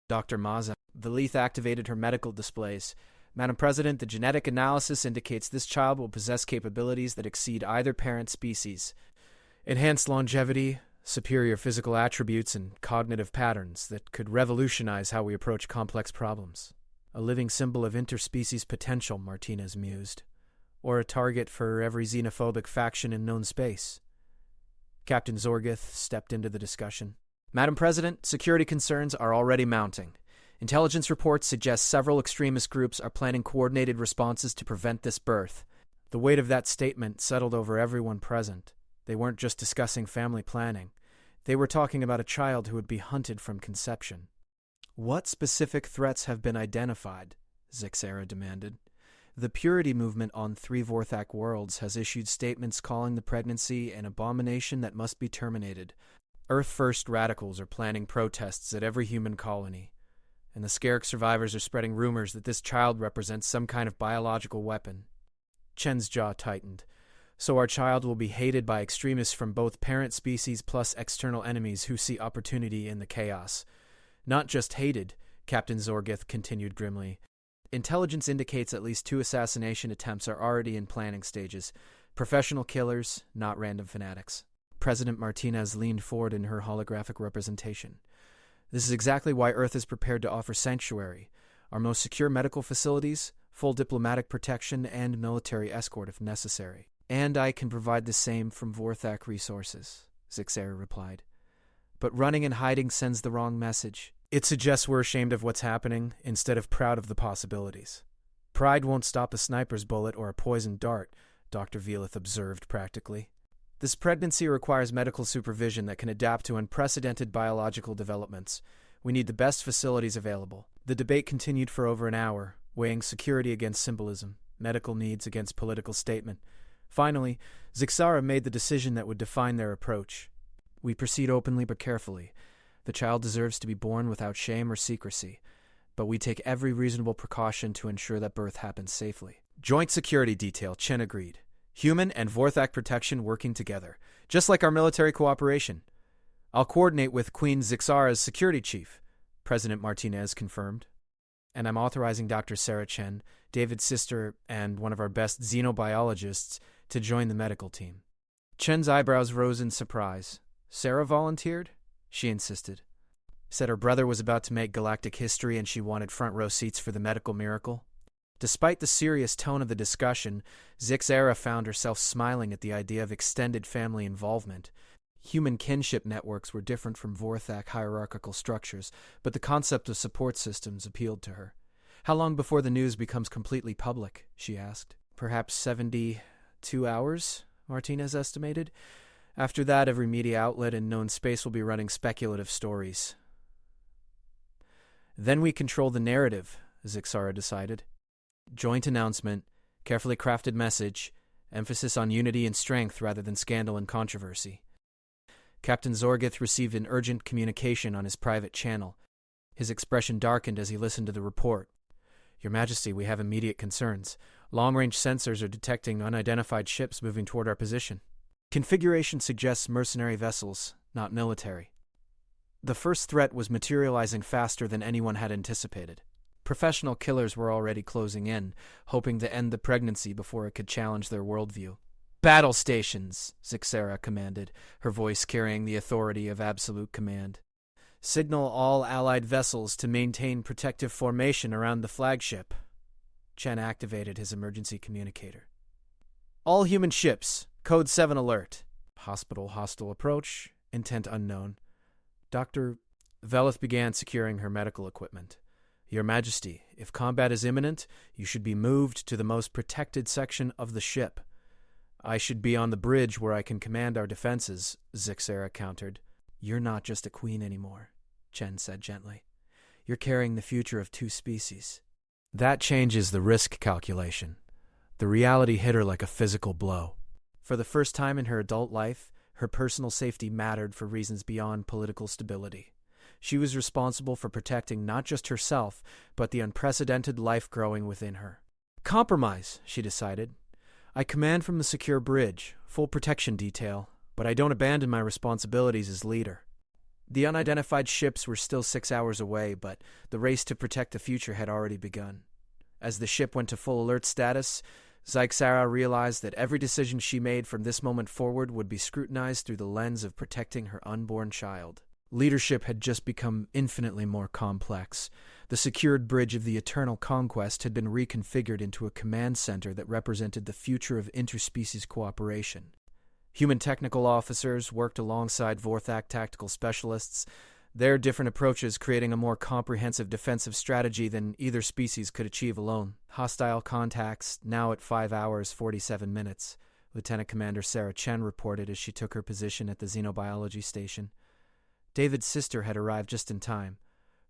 Dr. Maza, Valith activated her medical displays. Madam President, the genetic analysis indicates this child will possess capabilities that exceed either parent species. Enhanced longevity, superior physical attributes, and cognitive patterns that could revolutionize how we approach complex problems. A living symbol of interspecies potential, Martinez mused. Or a target for every xenophobic faction in known space. Captain Zorgith stepped into the discussion. Madam President, security concerns are already mounting. Intelligence reports suggest several extremist groups are planning coordinated responses to prevent this birth. The weight of that statement settled over everyone present. They weren't just discussing family planning. They were talking about a child who would be hunted from conception. What specific threats have been identified? Zixera demanded. The Purity Movement on 3 Vorthak worlds has issued statements calling the pregnancy an abomination that must be terminated. Earth First radicals are planning protests at every human colony, and the Scarix survivors are spreading rumors that this child represents some kind of biological weapon. Chen's jaw tightened. So our child will be hated by extremists from both parent species plus external enemies who see opportunity in the chaos. Not just hated, Captain Zorgith continued grimly. Intelligence indicates at least 2 assassination attempts are already in planning stages. Professional killers, not random fanatics. President Martinez leaned forward in her holographic representation. This is exactly why Earth is prepared to offer sanctuary, our most secure medical facilities, full diplomatic protection, and military escort if necessary. And I can provide the same from Vorthak resources, Zixera replied. But running and hiding sends the wrong message. It suggests we're ashamed of what's happening instead of proud of the possibilities. Pride won't stop a sniper's bullet or a poisoned dart, Dr. Velith observed practically. This pregnancy requires medical supervision that can adapt to unprecedented biological developments. We need the best facilities available. The debate continued for over an hour, weighing security against symbolism, medical needs against political statement. Finally, Zixara made the decision that would define their approach. We proceed openly but carefully. The child deserves to be born without shame or secrecy, but we take every reasonable precaution to ensure that birth happens safely. Joint security detail, Chen agreed. Human and Vorthak protection working together, just like our military cooperation. I'll coordinate with Queen Zixara's security chief, President Martinez confirmed. And I'm authorizing Dr. Sarah Chen, David's sister, and one of our best xenobiologists to join the medical team. Chen's eyebrows rose in surprise. Sarah volunteered? She insisted. Said her brother was about to make galactic history and she wanted front row seats for the medical miracle. Despite the serious tone of the discussion, Zixera found herself smiling at the idea of extended family involvement. Human kinship networks were different from Vorthak hierarchical structures, but the concept of support systems appealed to her. How long before the news becomes completely public? She asked. Perhaps 72 hours, Martinez estimated. After that, every media outlet in known space will be running speculative stories. Then we control the narrative, Zixara decided. Joint announcement, carefully crafted message, emphasis on unity and strength rather than scandal and controversy. Captain Zorgith received an urgent communication on his private channel. His expression darkened as he listened to the report. Your Majesty, we have immediate concerns. Long-range sensors are detecting unidentified ships moving toward our position. Configuration suggests mercenary vessels, not military. The first threat was materializing faster than anyone had anticipated. Professional killers were already closing in, hoping to end the pregnancy before it could challenge their worldview. Battle stations, Zixera commanded, her voice carrying the authority of absolute command. Signal all Allied vessels to maintain protective formation around the flagship. Chen activated his emergency communicator. All human ships, Code 7 alert. Hospital hostile approach, intent unknown. Dr. Velith began securing her medical equipment. Your Majesty, if combat is imminent, you should be moved to the most protected section of the ship. I should be on the bridge where I can command our defenses, Zixera countered. You're not just a queen anymore, Chen said gently. You're carrying the future of 2 species. That changes the risk calculation. The reality hit her like a physical blow. For the first time in her adult life, her personal safety mattered for reasons beyond political stability. She was responsible for protecting not just herself, but the unprecedented life growing within her. Compromise, she decided. I command from the secure bridge, full protection detail, but I don't abandon my responsibilities as leader. The unidentified ships were still 6 hours away, but the race to protect the future had already begun. As the ship went to full alert status, Zyxara realized that every decision she made from this moment forward would be scrutinized through the lens of protecting her unborn child. Leadership had just become infinitely more complex. The secured bridge of the Eternal Conquest had been reconfigured into a command center that represented the future of interspecies cooperation. Human technical officers worked alongside Vorthak tactical specialists, their different approaches creating a more comprehensive defensive strategy than either species could achieve alone. Hostile contacts, now at 5 hours, 47 minutes, Lieutenant Commander Sarah Chen reported as she took her position at the xenobiology station. David's sister had arrived just in time,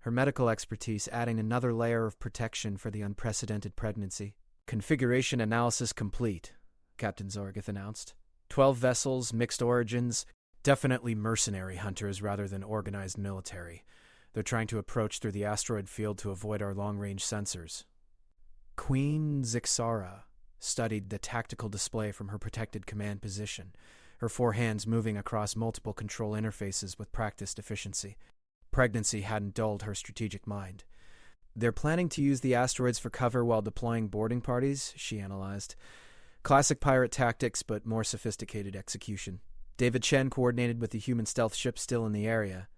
her medical expertise adding another layer of protection for the unprecedented pregnancy. Configuration analysis complete, Captain Zorgith announced. 12 vessels, mixed origins, definitely mercenary hunters rather than organized military. They're trying to approach through the asteroid field to avoid our long-range sensors. Queen Zyxara studied the tactical display from her protected command position, her 4 hands moving across multiple control interfaces with practiced efficiency. Pregnancy hadn't dulled her strategic mind. They're planning to use the asteroids for cover while deploying boarding parties, she analyzed. Classic pirate tactics, but more sophisticated execution. David Chen coordinated with the human stealth ship still in the area.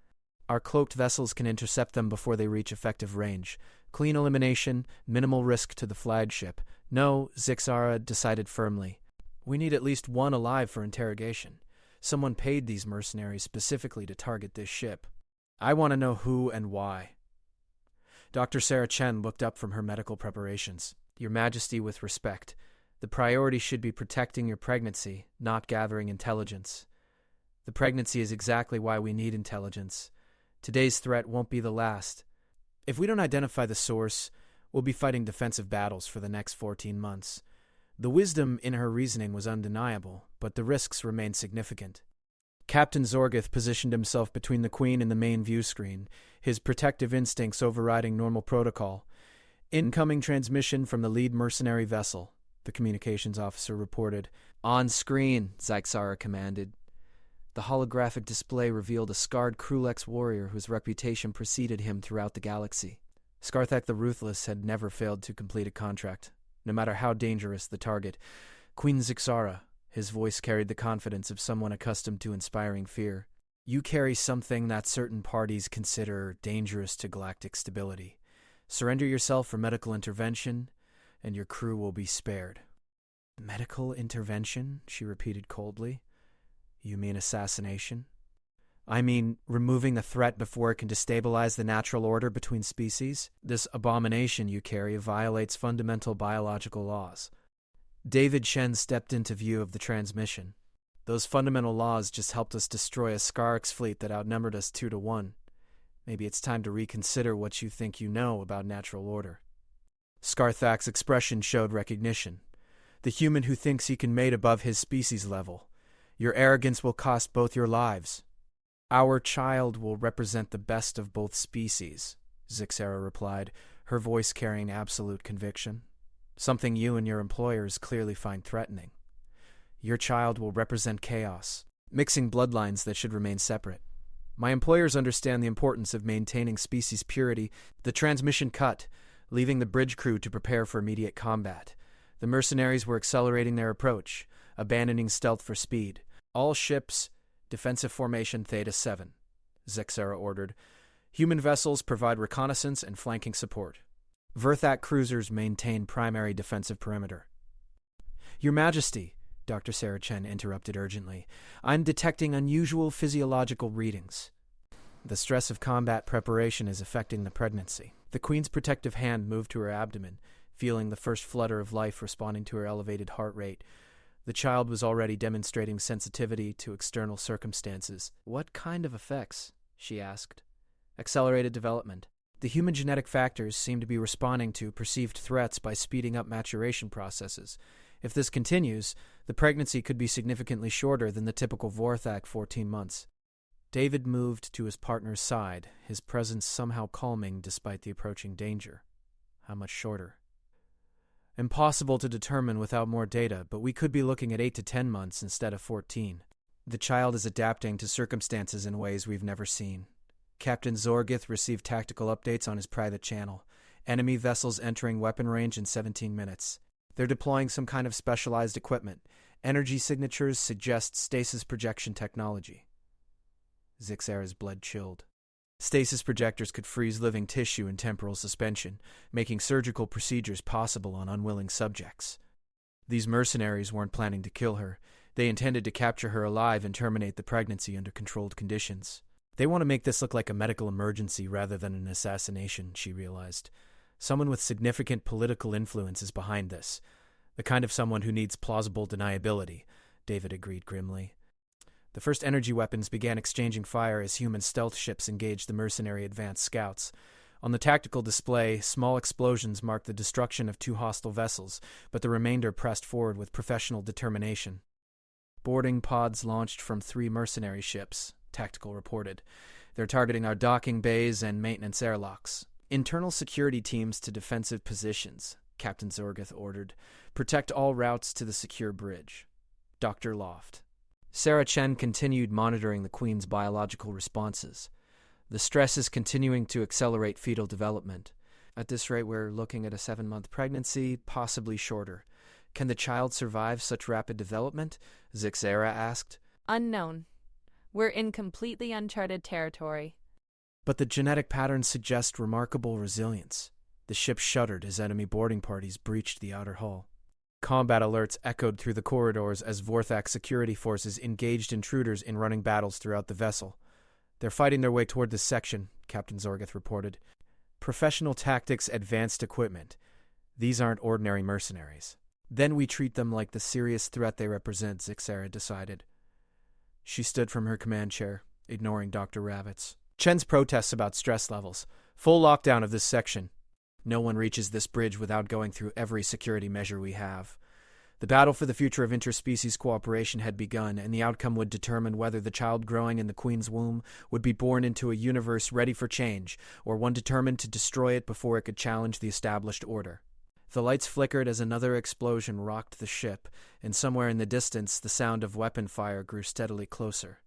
Our cloaked vessels can intercept them before they reach effective range. Clean elimination, minimal risk to the flagship. No, Zyxara decided firmly. We need at least one alive for interrogation. Someone paid these mercenaries specifically to target this ship. I want to know who and why. Dr. Sarah Chen looked up from her medical preparations. Your Majesty, with respect. The priority should be protecting your pregnancy, not gathering intelligence. The pregnancy is exactly why we need intelligence. Today's threat won't be the last. If we don't identify the source, we'll be fighting defensive battles for the next 14 months. The wisdom in her reasoning was undeniable, but the risks remained significant. Captain Zorgith positioned himself between the Queen and the main view screen, his protective instincts overriding normal protocol. Incoming transmission from the lead mercenary vessel, the communications officer reported. On screen, Zyxara commanded. The holographic display revealed a scarred Krulex warrior whose reputation preceded him throughout the galaxy. Skarthak the Ruthless had never failed to complete a contract, no matter how dangerous the target. Queen Zyxara, his voice carried the confidence of someone accustomed to inspiring fear. You carry something that certain parties consider dangerous to galactic stability. Surrender yourself for medical intervention, and your crew will be spared. Medical intervention? She repeated coldly. You mean assassination? I mean removing the threat before it can destabilize the natural order between species. This abomination you carry violates fundamental biological laws. David Chen stepped into view of the transmission. Those fundamental laws just helped us destroy a Skarx fleet that outnumbered us 2-1. Maybe it's time to reconsider what you think you know about natural order. Skarthak's expression showed recognition. The human who thinks he can mate above his species level. Your arrogance will cost both your lives. Our child will represent the best of both species, Zyxara replied, her voice carrying absolute conviction. Something you and your employers clearly find threatening. Your child will represent chaos, mixing bloodlines that should remain separate. My employers understand the importance of maintaining species purity. The transmission cut, leaving the bridge crew to prepare for immediate combat. The mercenaries were accelerating their approach, abandoning stealth for speed. All ships, defensive formation Theta 7, Zyxara ordered. Human vessels provide reconnaissance and flanking support. Vorthak cruisers maintain primary defensive perimeter. Your Majesty, Dr. Sarah Chen interrupted urgently, I'm detecting unusual physiological readings. The stress of combat preparation is affecting the pregnancy. The Queen's protective hand moved to her abdomen, feeling the first flutter of life responding to her elevated heart rate. The child was already demonstrating sensitivity to external circumstances. What kind of effects? She asked. Accelerated development. The human genetic factors seem to be responding to perceived threats by speeding up maturation processes. If this continues, the pregnancy could be significantly shorter than the typical Vorthak 14 months. David moved to his partner's side, his presence somehow calming despite the approaching danger. How much shorter? Impossible to determine without more data, but we could be looking at 8 to 10 months instead of 14. The child is adapting to circumstances in ways we've never seen. Captain Zorgith received tactical updates on his private channel. Enemy vessels entering weapon range in 17 minutes. They're deploying some kind of specialized equipment. Energy signatures suggest stasis projection technology. Zixara's blood chilled. Stasis projectors could freeze living tissue in temporal suspension, making surgical procedures possible on unwilling subjects. These mercenaries weren't planning to kill her. They intended to capture her alive and terminate the pregnancy under controlled conditions. They want to make this look like a medical emergency rather than an assassination, she realized. Someone with significant political influence is behind this. The kind of someone who needs plausible deniability, David agreed grimly. The first energy weapons began exchanging fire as human stealth ships engaged the mercenary advanced scouts. On the tactical display, small explosions marked the destruction of 2 hostile vessels, but the remainder pressed forward with professional determination. Boarding pods launched from 3 mercenary ships, Tactical reported. They're targeting our docking bays and maintenance airlocks. Internal security teams to defensive positions, Captain Zorgith ordered. Protect all routes to the secure bridge. Dr. Loft. Sarah Chen continued monitoring the Queen's biological responses. The stress is continuing to accelerate fetal development. At this rate, we're looking at a 7-month pregnancy, possibly shorter. Can the child survive such rapid development? Zixara asked. Unknown. We're in completely uncharted territory. But the genetic patterns suggest remarkable resilience. The ship shuddered as enemy boarding parties breached the outer hull. Combat alerts echoed through the corridors as Vorthak security forces engaged intruders in running battles throughout the vessel. They're fighting their way toward this section, Captain Zorgith reported. Professional tactics, advanced equipment. These aren't ordinary mercenaries. Then we treat them like the serious threat they represent, Zixara decided. She stood from her command chair, ignoring Dr. Ravitz. Chen's protests about stress levels. Full lockdown of this section. No one reaches this bridge without going through every security measure we have. The battle for the future of interspecies cooperation had begun, and the outcome would determine whether the child growing in the Queen's womb would be born into a universe ready for change, or one determined to destroy it before it could challenge the established order. The lights flickered as another explosion rocked the ship, and somewhere in the distance the sound of weapon fire grew steadily closer.